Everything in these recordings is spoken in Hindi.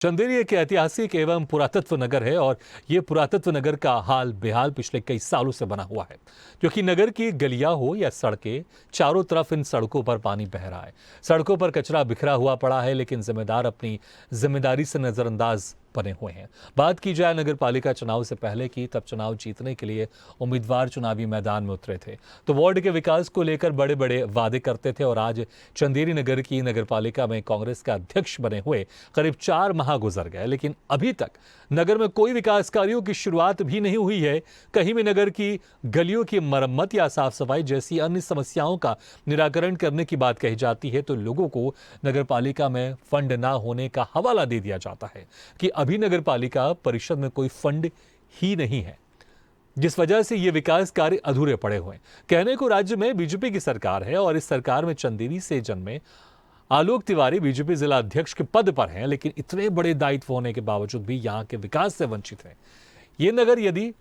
चंदेरी एक ऐतिहासिक एवं पुरातत्व नगर है और ये पुरातत्व नगर का हाल बेहाल पिछले कई सालों से बना हुआ है, क्योंकि नगर की गलियां हो या सड़कें, चारों तरफ इन सड़कों पर पानी बह रहा है। सड़कों पर कचरा बिखरा हुआ पड़ा है, लेकिन जिम्मेदार अपनी जिम्मेदारी से नजरअंदाज बने हुए हैं। बात की जाए नगर पालिका चुनाव से पहले की, तब चुनाव जीतने के लिए उम्मीदवार चुनावी मैदान में उतरे थे, तो वार्ड के विकास को लेकर बड़े बड़े वादे करते थे। और आज चंदेरी नगर की नगर पालिका में कांग्रेस का अध्यक्ष बने हुए करीब 4 माह गुजर गए, लेकिन अभी तक नगर में कोई विकास कार्यों की शुरुआत भी नहीं हुई है। कहीं भी नगर की गलियों की मरम्मत या साफ सफाई जैसी अन्य समस्याओं का निराकरण करने की बात कही जाती है, तो लोगों को नगर पालिका में फंड ना होने का हवाला दे दिया जाता है कि अभी नगर पालिका परिषद में कोई फंड ही नहीं है, जिस वजह से ये विकास कार्य अधूरे पड़े हुए हैं। कहने को राज्य में बीजेपी की सरकार है और इस सरकार में चंदेरी से जन्मे आलोक तिवारी बीजेपी जिला अध्यक्ष के पद पर हैं, लेकिन इतने बड़े दायित्व होने के बावजूद भी यहां के विकास से वंचित हैं। ये नगर, यदि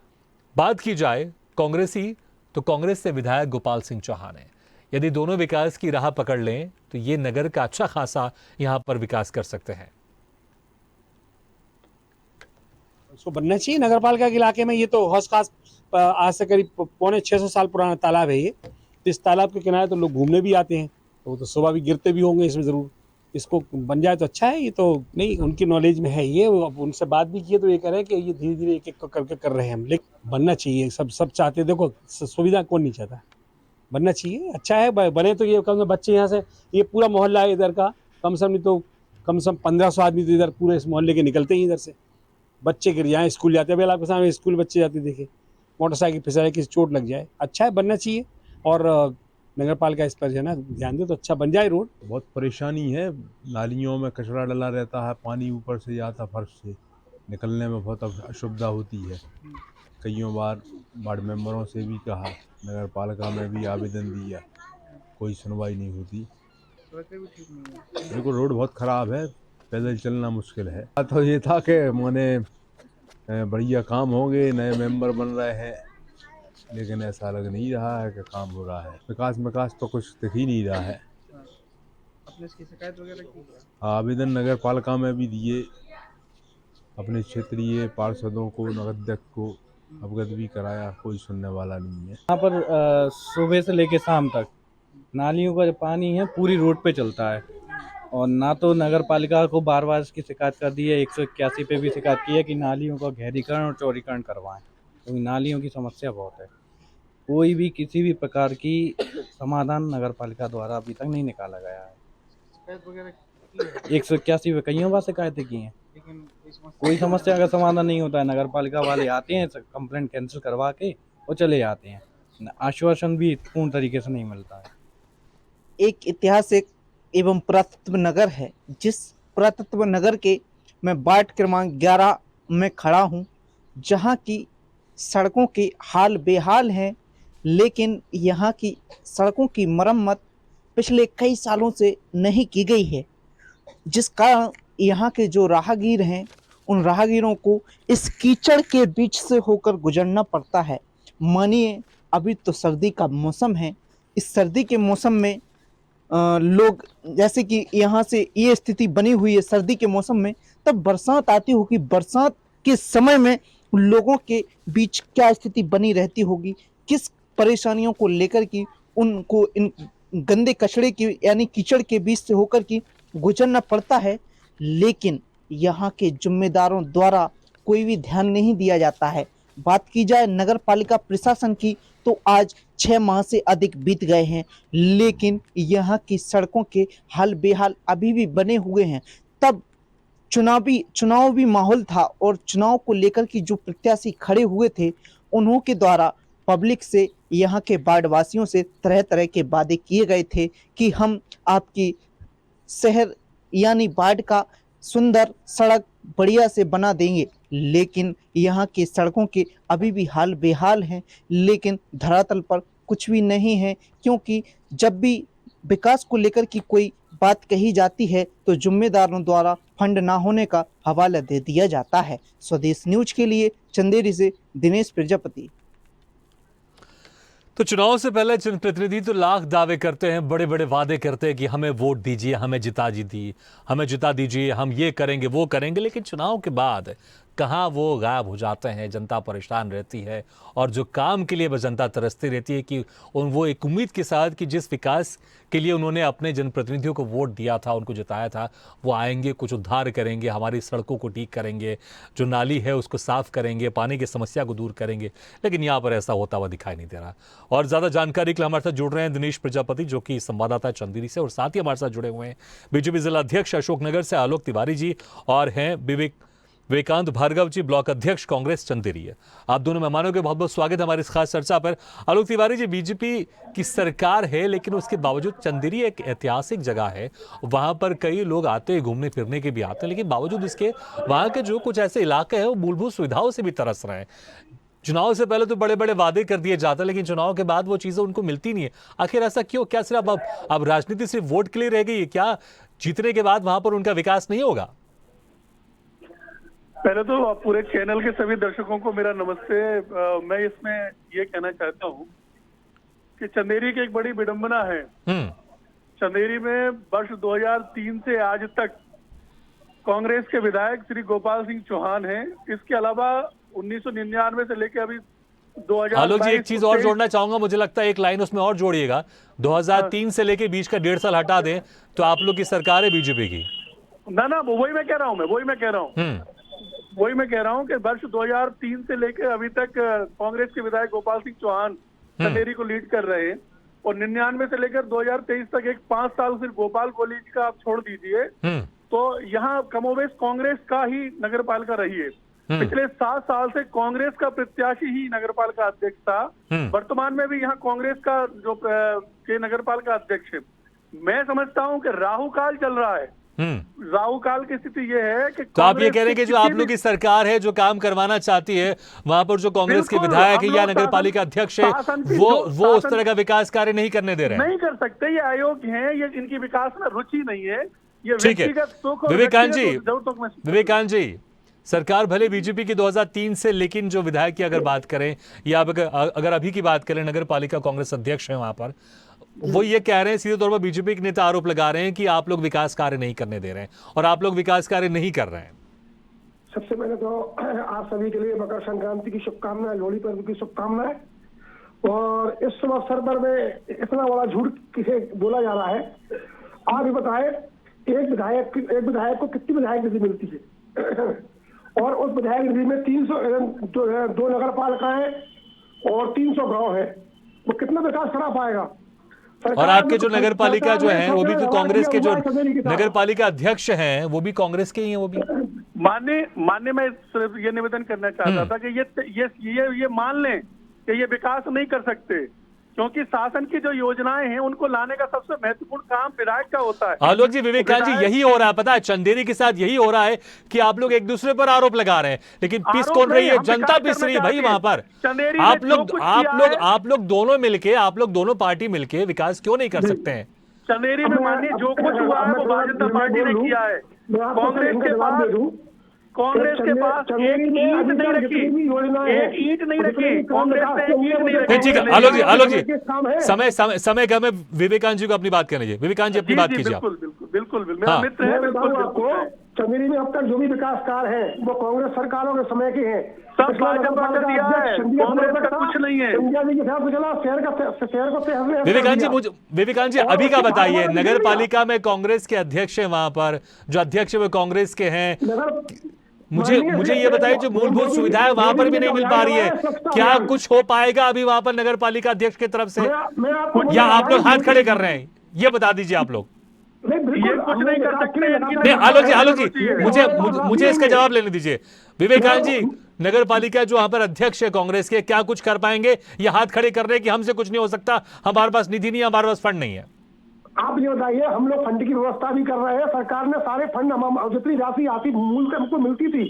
बात की जाए कांग्रेसी, तो कांग्रेस से विधायक गोपाल सिंह चौहान है। यदि दोनों विकास की राह पकड़ लें तो ये नगर का अच्छा खासा यहां पर विकास कर सकते हैं। उसको बनना चाहिए नगर पालिका के इलाके में। ये तो हौस खास आज से करीब 550 साल पुराना तालाब है ये। इस तालाब के किनारे तो लोग घूमने भी आते हैं, तो वो तो सुबह भी गिरते भी होंगे इसमें जरूर। इसको बन जाए तो अच्छा है। ये तो नहीं, उनकी नॉलेज में है ये। अब उनसे बात भी की है तो ये कह रहे हैं कि ये धीरे धीरे एक एक करके कर रहे हैं हम, लेकिन बनना चाहिए। सब चाहते हैं। देखो, सुविधा कौन नहीं चाहता, बनना चाहिए। अच्छा है, बने तो ये कम से कम बच्चे यहाँ से, ये पूरा मोहल्ला है इधर का, कम से कम नहीं तो कम से कम 1500 आदमी तो इधर पूरे इस मोहल्ले के निकलते ही इधर से। बच्चे गिर जाए, स्कूल जाते हैं, आपके सामने स्कूल बच्चे जाते देखे, मोटरसाइकिल फिसले, किसी चोट लग जाए। अच्छा है, बनना चाहिए। और नगर पालिका इस पर जो है ना ध्यान दे तो अच्छा बन जाए रोड। बहुत परेशानी है, नालियों में कचरा डला रहता है, पानी ऊपर से जाता फर्श से, निकलने में बहुत असुविधा होती है। कईयों बार वार्ड मेंबरों से भी कहा, नगर पालिका में भी आवेदन दिया, कोई सुनवाई नहीं होती। बिल्कुल रोड बहुत ख़राब है, पैदल चलना मुश्किल है। तो ये था कि मैंने बढ़िया काम होंगे, नए मेंबर बन रहे हैं, लेकिन ऐसा लग नहीं रहा है कि काम हो रहा है। विकास तो कुछ दिख ही नहीं रहा है। आपने इसकी शिकायत वगैरह की है? आवेदन नगर पालिका में भी दिए, अपने क्षेत्रीय पार्षदों को, नगराध्यक्ष को अवगत भी कराया, कोई सुनने वाला नहीं है। यहाँ पर सुबह से लेकर शाम तक नालियों का जो पानी है पूरी रोड पे चलता है, और ना तो नगर पालिका को बार बार इसकी शिकायत कर दी है। 181 पे भी शिकायत की है कि नालियों का गहरीकरण और चौड़ीकरण करवाएं, क्योंकि नालियों की समस्या बहुत है। कोई भी किसी भी प्रकार की समाधान नगर पालिका द्वारा अभी तक नहीं निकाला गया है। शिकायत वगैरह की है? 181 पे कईयों बार शिकायतें की हैं, लेकिन कोई समस्या का समाधान नहीं होता है। नगर पालिका वाले आते हैं, कंप्लेंट कैंसिल करवा के और चले जाते हैं। आश्वासन भी पूर्ण तरीके से नहीं मिलता है। एक ऐतिहासिक एवं पुरातत्व नगर है, जिस पुरातत्व नगर के मैं वार्ड क्रमांक 11 में खड़ा हूँ, जहाँ की सड़कों के हाल बेहाल हैं, लेकिन यहाँ की सड़कों की मरम्मत पिछले कई सालों से नहीं की गई है, जिस कारण यहाँ के जो राहगीर हैं, उन राहगीरों को इस कीचड़ के बीच से होकर गुजरना पड़ता है। मानिए, अभी तो सर्दी का मौसम है। इस सर्दी के मौसम में लोग, जैसे कि यहाँ से ये स्थिति बनी हुई है सर्दी के मौसम में, तब बरसात आती होगी, बरसात के समय में लोगों के बीच क्या स्थिति बनी रहती होगी, किस परेशानियों को लेकर कि उनको इन गंदे कचड़े की यानी कीचड़ के बीच से होकर कि गुजरना पड़ता है। लेकिन यहाँ के जिम्मेदारों द्वारा कोई भी ध्यान नहीं दिया जाता है। बात की जाए नगर पालिका प्रशासन की, तो आज 6 माह से अधिक बीत गए हैं, लेकिन यहाँ की सड़कों के हाल बेहाल अभी भी बने हुए हैं। तब चुनावी माहौल था और चुनाव को लेकर की जो प्रत्याशी खड़े हुए थे, उन्हों के द्वारा पब्लिक से, यहाँ के वार्ड वासियों से तरह तरह के वादे किए गए थे कि हम आपकी शहर यानी वार्ड का सुंदर सड़क बढ़िया से बना देंगे। लेकिन यहाँ की सड़कों के अभी भी हाल बेहाल हैं, लेकिन धरातल पर कुछ भी नहीं है, क्योंकि जब भी विकास को लेकर की कोई बात कही जाती है तो जिम्मेदारों द्वारा फंड ना होने का हवाला दे दिया जाता है। स्वदेश न्यूज के लिए चंदेरी से दिनेश प्रजापति। तो चुनाव से पहले जनप्रतिनिधि तो लाख दावे करते हैं, बड़े बड़े वादे करते हैं कि हमें वोट दीजिए, हमें जिता दीजिए, हम ये करेंगे वो करेंगे, लेकिन चुनाव के बाद कहाँ वो गायब हो जाते हैं। जनता परेशान रहती है और जो काम के लिए जनता तरसती रहती है कि वो एक उम्मीद के साथ कि जिस विकास के लिए उन्होंने अपने जनप्रतिनिधियों को वोट दिया था, उनको जिताया था, वो आएंगे, कुछ उद्धार करेंगे, हमारी सड़कों को ठीक करेंगे, जो नाली है उसको साफ करेंगे, पानी की समस्या को दूर करेंगे। लेकिन यहाँ पर ऐसा होता हुआ दिखाई नहीं दे रहा। और ज़्यादा जानकारी के लिए हमारे साथ जुड़ रहे हैं दिनेश प्रजापति, जो कि संवाददाता चंदेरी से, और साथ ही हमारे साथ जुड़े हुए हैं बीजेपी जिला अध्यक्ष अशोकनगर से आलोक तिवारी जी, और हैं विवेकांत भार्गव जी, ब्लॉक अध्यक्ष कांग्रेस चंदेरी है। आप दोनों मेहमानों के बहुत बहुत स्वागत है हमारी इस खास चर्चा पर। आलोक तिवारी जी, बीजेपी की सरकार है, लेकिन उसके बावजूद चंदेरी एक ऐतिहासिक जगह है, वहां पर कई लोग आते हैं, घूमने फिरने के भी आते हैं, लेकिन बावजूद इसके वहां के जो कुछ ऐसे इलाके हैं वो मूलभूत सुविधाओं से भी तरस रहे हैं। चुनाव से पहले तो बड़े बड़े वादे कर दिए जाते हैं, लेकिन चुनाव के बाद वो चीजें उनको मिलती नहीं है। आखिर ऐसा क्यों? क्या सिर्फ अब राजनीति सिर्फ वोट के लिए रह गई है? क्या जीतने के बाद वहां पर उनका विकास नहीं होगा? पहले तो पूरे चैनल के सभी दर्शकों को मेरा नमस्ते। मैं इसमें ये कहना चाहता हूँ कि चंदेरी की एक बड़ी विडंबना है। चंदेरी में वर्ष 2003 से आज तक कांग्रेस के विधायक श्री गोपाल सिंह चौहान हैं। इसके अलावा 1999 से लेकर अभी 2022 आलोक जी, एक चीज और जोड़ना चाहूंगा, मुझे लगता है एक लाइन उसमें और जोड़िएगा। 2003 से लेके बीच का 1.5 साल हटा दें तो आप लोग की सरकार है बीजेपी की। ना वही मैं कह रहा हूँ कि वर्ष 2003 से लेकर अभी तक कांग्रेस के विधायक गोपाल सिंह चौहान चंदेरी को लीड कर रहे हैं, और 99 से लेकर 2023 तक एक 5 साल सिर्फ गोपाल को लीड का आप छोड़ दीजिए तो यहाँ कमोबेश कांग्रेस का ही नगर पालिका रही है। पिछले 7 साल से कांग्रेस का प्रत्याशी ही नगर पालिका अध्यक्ष था। वर्तमान में भी यहाँ कांग्रेस का जो के नगर पालिका अध्यक्ष है। मैं समझता हूँ कि राहु काल चल रहा है। राहु काल की स्थिति ये है कि तो आप ये कह रहे हैं कि जो आप लोग की सरकार है, जो काम करवाना चाहती है, वहां पर जो कांग्रेस के विधायक है या नगर पालिका अध्यक्ष है, वो उस तरह का विकास कार्य नहीं करने दे रहे हैं। नहीं कर सकते, ये अयोग्य हैं, ये इनकी विकास में रुचि नहीं है। ये ठीक है विवेकांत जी, सरकार भले बीजेपी की 2003 से, लेकिन जो विधायक की अगर बात करें या अगर अभी की बात करें, नगर पालिका कांग्रेस अध्यक्ष है वहां पर, वो ये कह रहे हैं, सीधे तौर पर बीजेपी के नेता आरोप लगा रहे हैं कि आप लोग विकास कार्य नहीं करने दे रहे हैं और आप लोग विकास कार्य नहीं कर रहे हैं। सबसे पहले तो आप सभी के लिए मकर संक्रांति की शुभकामनाएं, लोहड़ी पर्व की शुभकामनाएं। और इस शुभ अवसर पर में इतना बड़ा झूठ किसे बोला जा रहा है? आप ये बताएं, एक विधायक को कितनी विधायक निधि मिलती है? और उस विधायक निधि में 2 नगर पालिकाएं और 300 गांव है, वो कितना विकास करा पाएगा? और आपके जो नगर पालिका जो है वो भी तो कांग्रेस के, जो नगर पालिका अध्यक्ष हैं वो भी कांग्रेस के ही हैं। वो भी माननीय मैं सिर्फ ये निवेदन करना चाहता था कि ये मान लें कि ये विकास नहीं कर सकते, क्योंकि शासन की जो योजनाएं हैं उनको लाने का सबसे महत्वपूर्ण काम विधायक का होता है। आलोक जी, विवेकांत जी, यही हो रहा है, पता है चंदेरी के साथ यही हो रहा है कि आप लोग एक दूसरे पर आरोप लगा रहे हैं, लेकिन पिस कौन रही है? जनता पिस रही है भाई वहां पर। आप लोग दोनों मिलके, आप लोग दोनों पार्टी मिलके विकास क्यों नहीं कर सकते हैं? चंदेरी में मानिए जो कुछ हुआ है वो भारतीय जनता पार्टी ने किया है। कांग्रेस के पास एक ईंट नहीं रखी, कांग्रेस ने ईंट नहीं रखी। ठीक है आलोक जी, समय कम है, विवेकांत जी को अपनी बात करने दीजिए। विवेकांत जी अपनी बात कीजिए। बिल्कुल मेरा मित्र है। आपको चंदेरी में अब तक जो भी विकास कार्य है वो कांग्रेस सरकारों के समय के हैं। सब भाजपा का दिया है, कांग्रेस का कुछ नहीं है। विवेकांत जी अभी का बताइए, नगर पालिका में कांग्रेस के अध्यक्ष है, वहां पर जो अध्यक्ष है वो कांग्रेस के हैं। मुझे ये बताइए, जो मूलभूत सुविधाएं वहां पर भी नहीं मिल पा रही है, क्या कुछ हो पाएगा अभी वहां पर नगर पालिका अध्यक्ष की तरफ से, या आप लोग हाथ खड़े कर रहे हैं? ये बता दीजिए आप लोग। ये कुछ नहीं कर सकते। आलोक जी मुझे इसका जवाब लेने दीजिए। विवेकांत जी, नगर पालिका जो वहां पर अध्यक्ष है कांग्रेस के, क्या कुछ कर पाएंगे या हाथ खड़े कर रहे हैं कि हमसे कुछ नहीं हो सकता, हमारे पास निधि नहीं है, हमारे पास फंड नहीं है? आप ये बताइए, हम लोग फंड की व्यवस्था भी कर रहे हैं। सरकार ने सारे फंड, जितनी राशि आती मूल हमको मिलती थी,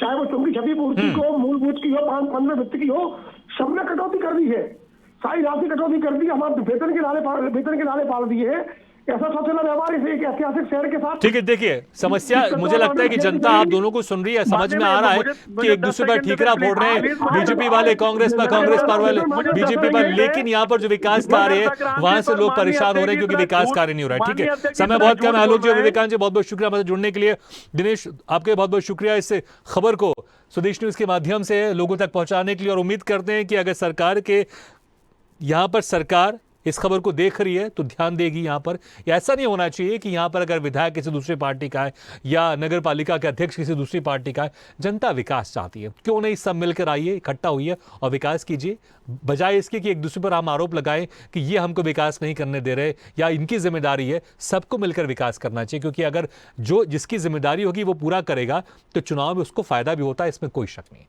चाहे वो चुंगी क्षतिपूर्ति को, मूलभूत की हो, 5-15 वित्त की हो, सब ने कटौती कर दी है। सारी राशि कटौती कर दी। हमारे वेतन के नाले पाल दिए हैं। ऐसा सोचना व्यवहार इस एक ऐतिहासिक शहर के साथ। ठीक है, देखिए समस्या मुझे लगता है कि जनता आप दोनों को सुन रही है, समझ में आ रहा है कि एक दूसरे पर ठीकरा फोड़ रहे हैं, बीजेपी वाले कांग्रेस पर वाले बीजेपी पर, लेकिन यहाँ पर जो विकास कार्य है वहां से लोग परेशान हो रहे हैं क्योंकि विकास कार्य नहीं हो रहा है। ठीक है, समय बहुत कम है। आलोक जी, विवेकानंद जी, बहुत बहुत शुक्रिया हमसे जुड़ने के लिए। दिनेश, आपके बहुत बहुत शुक्रिया इस खबर को स्वदेश न्यूज के माध्यम से लोगों तक पहुंचाने के लिए, और उम्मीद करते हैं कि अगर सरकार के यहाँ पर सरकार इस खबर को देख रही है तो ध्यान देगी यहाँ पर। ऐसा नहीं होना चाहिए कि यहाँ पर अगर विधायक किसी दूसरी पार्टी का है या नगर पालिका के अध्यक्ष किसी दूसरी पार्टी का है, जनता विकास चाहती है, क्यों नहीं सब मिलकर आइए, इकट्ठा होइए और विकास कीजिए, बजाय इसके कि एक दूसरे पर हम आरोप लगाएं कि ये हमको विकास नहीं करने दे रहे या इनकी जिम्मेदारी है। सबको मिलकर विकास करना चाहिए, क्योंकि अगर जो जिसकी जिम्मेदारी होगी वो पूरा करेगा तो चुनाव में उसको फायदा भी होता है, इसमें कोई शक नहीं।